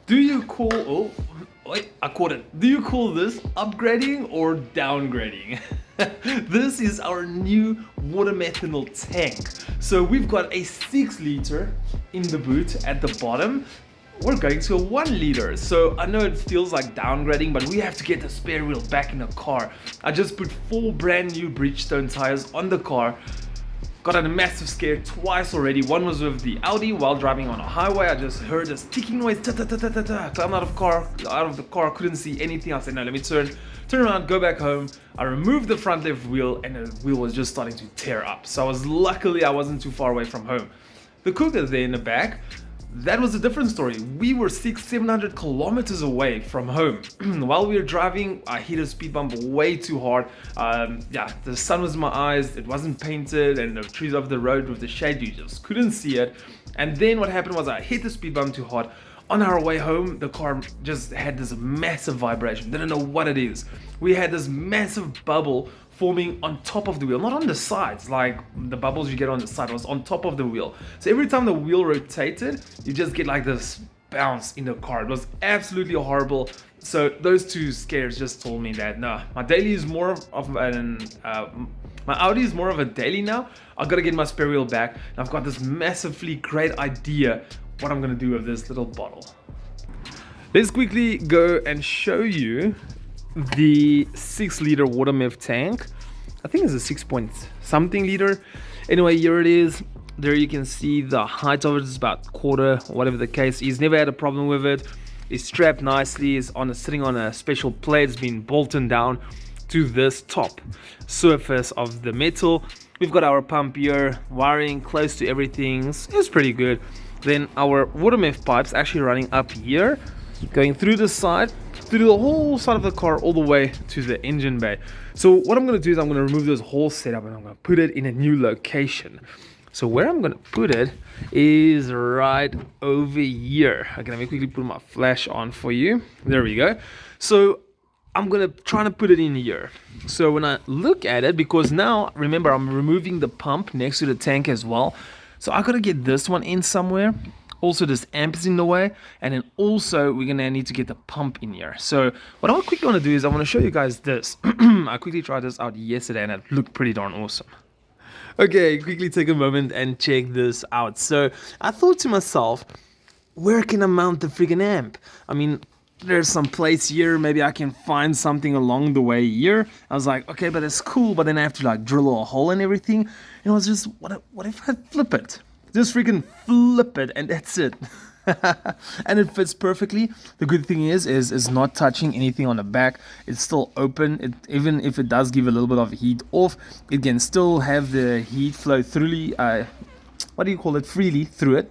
Do you call, oh, wait, I caught it. Do you call this upgrading or downgrading? This is our new water-methanol tank. So we've got a 6 liter in the boot at the bottom. We're going to a 1 liter. So I know it feels like downgrading, but we have to get the spare wheel back in the car. I just put 4 brand new Bridgestone tires on the car. Got in a massive scare twice already. One was with the Audi while driving on a highway. I just heard this ticking noise. Climbed out of the car, couldn't see anything. I said, no, let me turn around, go back home. I removed the front left wheel and the wheel was just starting to tear up. So luckily I wasn't too far away from home. The cooker there in the back, that was a different story. We were 600-700 kilometers away from home. While we were driving, I hit a speed bump way too hard. Yeah, the sun was in my eyes, it wasn't painted, and the trees off the road with the shade, you just couldn't see it. And then what happened was I hit the speed bump too hard. On our way home, the car just had this massive vibration. Didn't know what it is. We had this massive bubble forming on top of the wheel, not on the sides, like the bubbles you get on the side, was on top of the wheel. So every time the wheel rotated, you just get like this bounce in the car. It was absolutely horrible. So those two scares just told me that no, my daily is more of an my Audi is more of a daily now. I've got to get my spare wheel back, and I've got this massively great idea what I'm gonna do with this little bottle. Let's quickly go and show you the 6 liter water-meth tank. I think it's a 6 point something liter. Anyway, here it is. There you can see the height of it is about quarter, whatever the case is. Never had a problem with it. It's strapped nicely. It's sitting on a special plate. It's been bolted down to this top surface of the metal. We've got our pump here, wiring close to everything. It's pretty good. Then our water-meth pipes actually running up here, going through the side, through the whole side of the car, all the way to the engine bay. So what I'm going to do is I'm going to remove this whole setup and I'm going to put it in a new location. So where I'm going to put it is right over here. Okay, let me quickly put my flash on for you. There we go. So I'm going to try to put it in here. So when I look at it, because now, remember, I'm removing the pump next to the tank as well. So I got to get this one in somewhere. Also, this amp is in the way, and then also we're gonna need to get the pump in here. So what I quickly want to do is I want to show you guys this. I quickly tried this out yesterday and it looked pretty darn awesome. Okay, quickly take a moment and check this out. So I thought to myself, where can I mount the friggin' amp? I mean, there's some place here, maybe I can find something along the way here. I was like, okay, but it's cool, but then I have to like drill a hole and everything. And I was just, what if I flip it? Just freaking flip it and that's it. And it fits perfectly. The good thing is it's not touching anything on the back. It's still open. Even if it does give a little bit of heat off, it can still have the heat flow freely. Freely through it.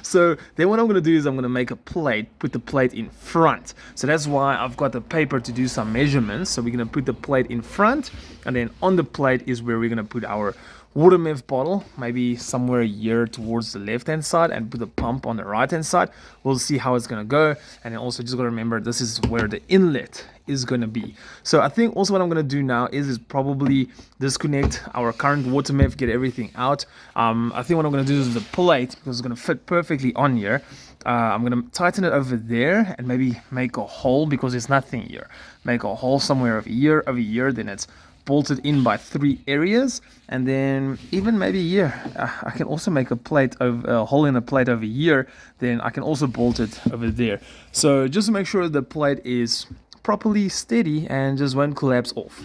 So then what I'm going to do is I'm going to make a plate, put the plate in front. So that's why I've got the paper to do some measurements. So we're going to put the plate in front, and then on the plate is where we're going to put our water-meth bottle, maybe somewhere here towards the left hand side, and put the pump on the right hand side. We'll see how it's going to go. And then also just got to remember this is where the inlet is going to be. So I think also what I'm going to do now is probably disconnect our current water-meth, get everything out. I think what I'm going to do is the plate, because it's going to fit perfectly on here. I'm going to tighten it over there and maybe make a hole, because there's nothing here. Make a hole somewhere over here, then it's bolted in by 3 areas, and then even maybe here I can also make a hole in a plate over here, then I can also bolt it over there. So just to make sure the plate is properly steady and just won't collapse off.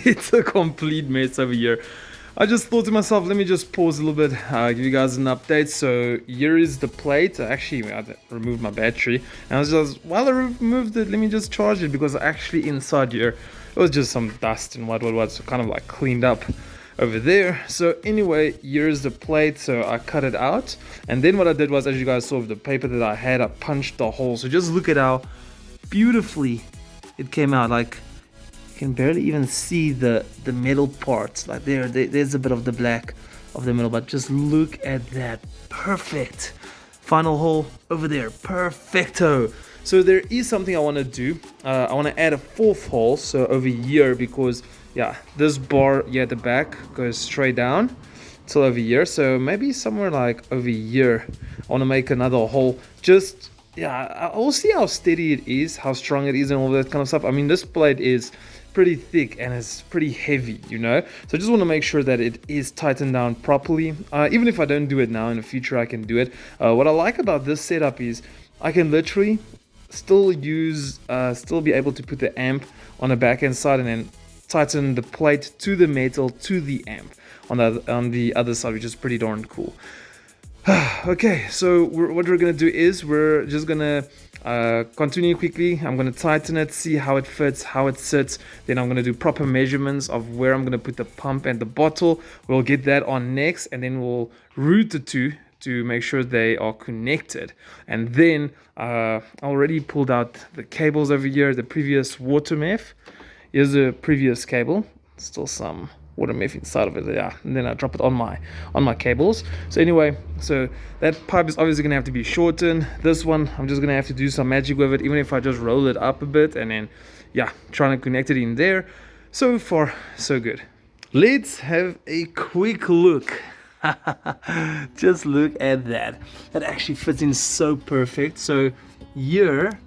it's a complete mess over here. I just thought to myself, let me just pause a little bit, give you guys an update. So here is the plate. Actually, I removed my battery, and I was just, while I removed it, let me just charge it, because actually inside here it was just some dust and what, so kind of like cleaned up over there. So anyway, here's the plate. So I cut it out, and then what I did was, as you guys saw with the paper that I had, I punched the hole. So just look at how beautifully it came out. Like, can barely even see the metal parts. Like there's a bit of the black of the metal, but just look at that. Perfect. Final hole over there. Perfecto. So there is something I want to do. I want to add a fourth hole, so over here, because yeah, this bar here at the back goes straight down till over here. So maybe somewhere like over here I want to make another hole. Just, yeah, I'll see how steady it is, how strong it is, and all that kind of stuff. I mean, this plate is pretty thick and it's pretty heavy, you know, so I just want to make sure that it is tightened down properly. Even if I don't do it now, in the future I can do it. What I like about this setup is I can literally still be able to put the amp on the back end side, and then tighten the plate to the metal to the amp on the other side, which is pretty darn cool. Okay, so what we're gonna do is we're just gonna continue quickly. I'm gonna tighten it, see how it fits, how it sits. Then I'm gonna do proper measurements of where I'm gonna put the pump and the bottle. We'll get that on next, and then we'll route the two to make sure they are connected. And then I already pulled out the cables over here, the previous Water-Meth. Here's the previous cable, still some Water-Meth inside of it, yeah, and then I drop it on my cables. So anyway, so that pipe is obviously gonna have to be shortened. This one, I'm just gonna have to do some magic with it, even if I just roll it up a bit, and then yeah, trying to connect it in there. So far so good. Let's have a quick look. Just look at that. That actually fits in so perfect. So here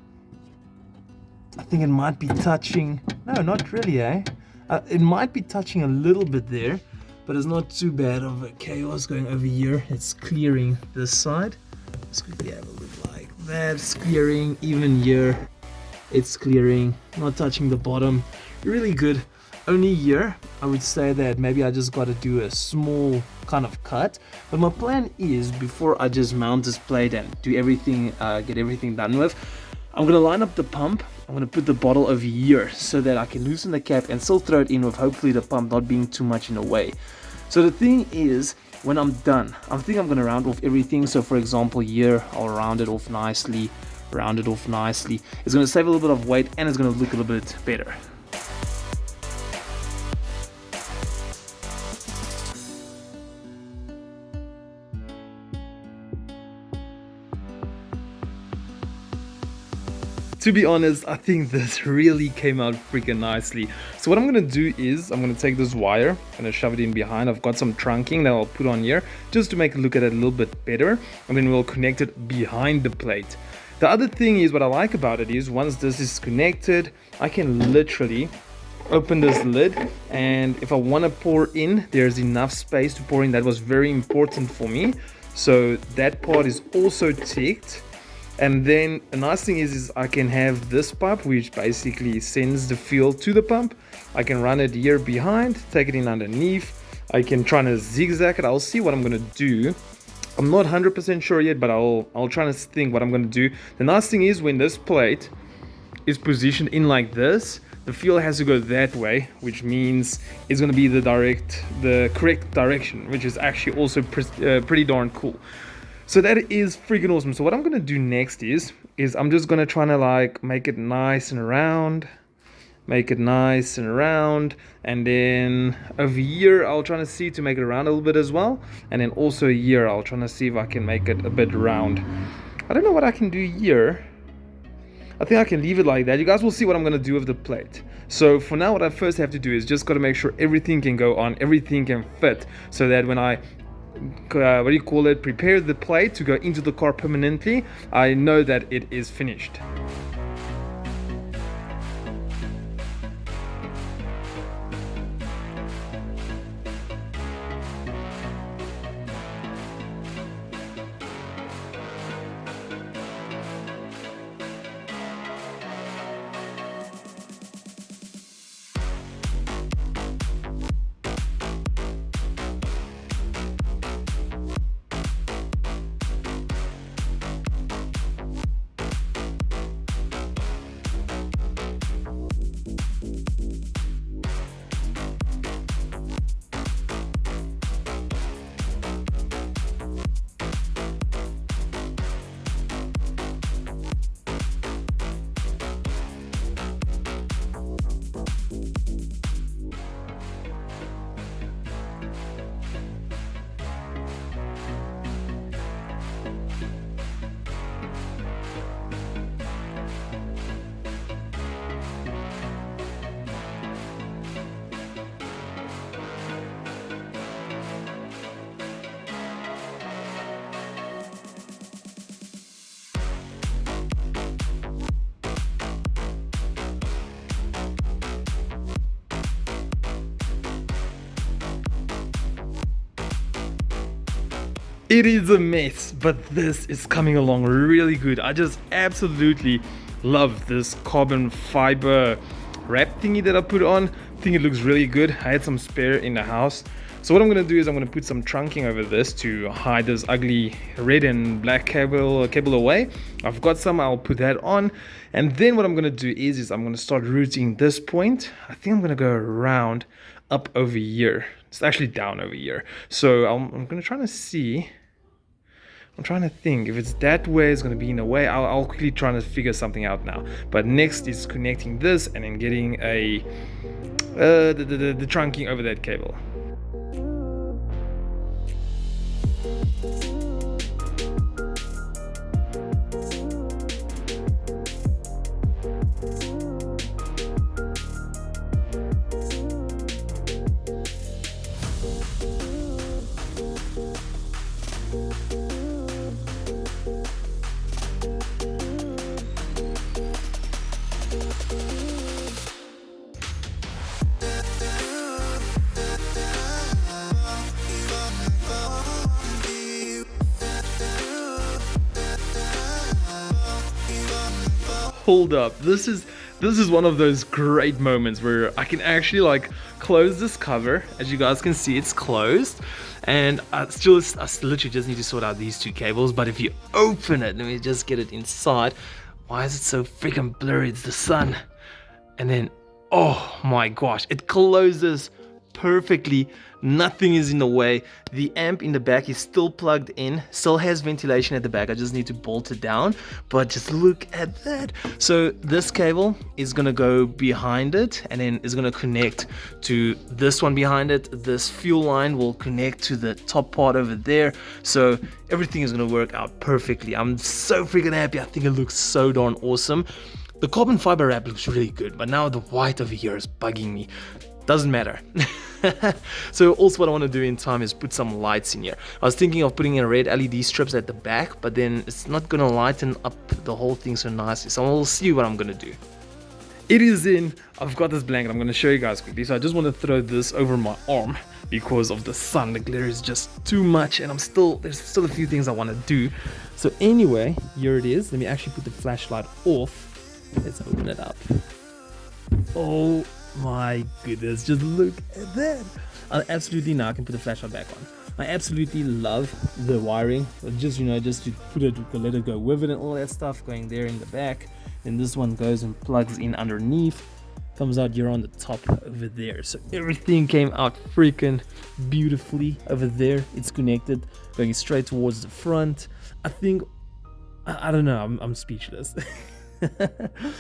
I think it might be touching, no, not really, it might be touching a little bit there, but it's not too bad of a chaos going over here. It's clearing this side. Let's quickly have a look like that. It's clearing, even here it's clearing, not touching the bottom. Really good. Only here I would say that maybe I just got to do a small kind of cut, but my plan is, before I just mount this plate and do everything, get everything done with, I'm gonna line up the pump. I'm gonna put the bottle over here so that I can loosen the cap and still throw it in, with hopefully the pump not being too much in the way. So the thing is, when I'm done, I think I'm gonna round off everything. So for example, here I'll round it off nicely. It's gonna save a little bit of weight, and it's gonna look a little bit better. To be honest, I think this really came out freaking nicely. So what I'm gonna do is, I'm gonna take this wire, I'm gonna shove it in behind. I've got some trunking that I'll put on here just to make it look at it a little bit better, and then we'll connect it behind the plate. The other thing is, what I like about it is, once this is connected, I can literally open this lid, and if I want to pour in, there's enough space to pour in. That was very important for me. So that part is also ticked. And then a nice thing is I can have this pipe, which basically sends the fuel to the pump. I can run it here behind, take it in underneath. I can try to zigzag it. I'll see what I'm gonna do. I'm not 100% sure yet, but I'll try to think what I'm gonna do. The nice thing is, when this plate is positioned in like this, the fuel has to go that way, which means it's gonna be the correct direction, which is actually also pretty darn cool. So that is freaking awesome. So what I'm gonna do next is I'm just gonna try to like make it nice and round, and then over here I'll try to see to make it round a little bit as well, and then also here I'll try to see if I can make it a bit round. I don't know what I can do here. I think I can leave it like that. You guys will see what I'm gonna do with the plate. So for now, what I first have to do is just gotta make sure everything can go on, everything can fit, so that when I prepare the plate to go into the car permanently, I know that it is finished. It is a mess, but this is coming along really good. I just absolutely love this carbon fiber wrap thingy that I put on. I think it looks really good. I had some spare in the house. So what I'm going to do is I'm going to put some trunking over this to hide this ugly red and black cable away. I've got some, I'll put that on. And then what I'm going to do is I'm going to start routing this point. I think I'm going to go around up over here. It's actually down over here. So I'm going to try to see. I'm trying to think if it's that way, it's going to be in a way. I'll quickly try to figure something out now. But next is connecting this and then getting a the trunking over that cable. Hold up, this is one of those great moments where I can actually like close this cover. As you guys can see, it's closed, and I literally just need to sort out these two cables. But if you open it, let me just get it inside. Why is it so freaking blurry? It's the sun. And then, oh my gosh, it closes perfectly. Nothing is in the way. The amp in the back is still plugged in, still has ventilation at the back. I just need to bolt it down, but just look at that. So this cable is gonna go behind it, and then it's gonna connect to this one behind it. This fuel line will connect to the top part over there. So everything is gonna work out perfectly. I'm so freaking happy. I think it looks so darn awesome. The carbon fiber wrap looks really good, but now the white over here is bugging me. Doesn't matter. So also what I want to do in time is put some lights in here. I was thinking of putting in red LED strips at the back, but then it's not gonna lighten up the whole thing so nicely. So we'll see what I'm gonna do. It is in. I've got this blanket. I'm gonna show you guys quickly. So I just want to throw this over my arm because of the sun. The glare is just too much, and there's still a few things I want to do. So anyway, here it is. Let me actually put the flashlight off. Let's open it up. Oh my goodness, just look at that. Now I can put the flashlight back on. I absolutely love the wiring. Just to put it, let it go with it and all that stuff going there in the back. And this one goes and plugs in underneath. Comes out here on the top over there. So everything came out freaking beautifully over there. It's connected, going straight towards the front. I think, I don't know, I'm speechless.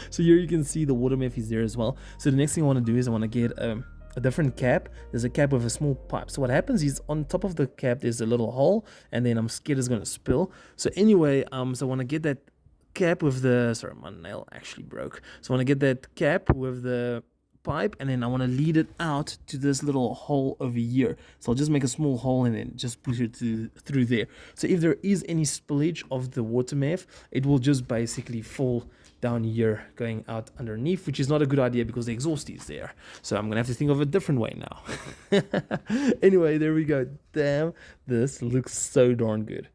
So here you can see the water meth is there as well. So the next thing I want to do is I want to get a different cap. There's a cap with a small pipe. So what happens is on top of the cap there's a little hole, and then I'm scared it's going to spill. So anyway, so I want to get that cap with the, sorry, my nail actually broke. So I want to get that cap with the pipe, and then I want to lead it out to this little hole over here. So I'll just make a small hole and then just push it through there. So if there is any spillage of the water meth, it will just basically fall down here going out underneath, which is not a good idea because the exhaust is there. So I'm gonna have to think of a different way now. Anyway, there we go. Damn, this looks so darn good.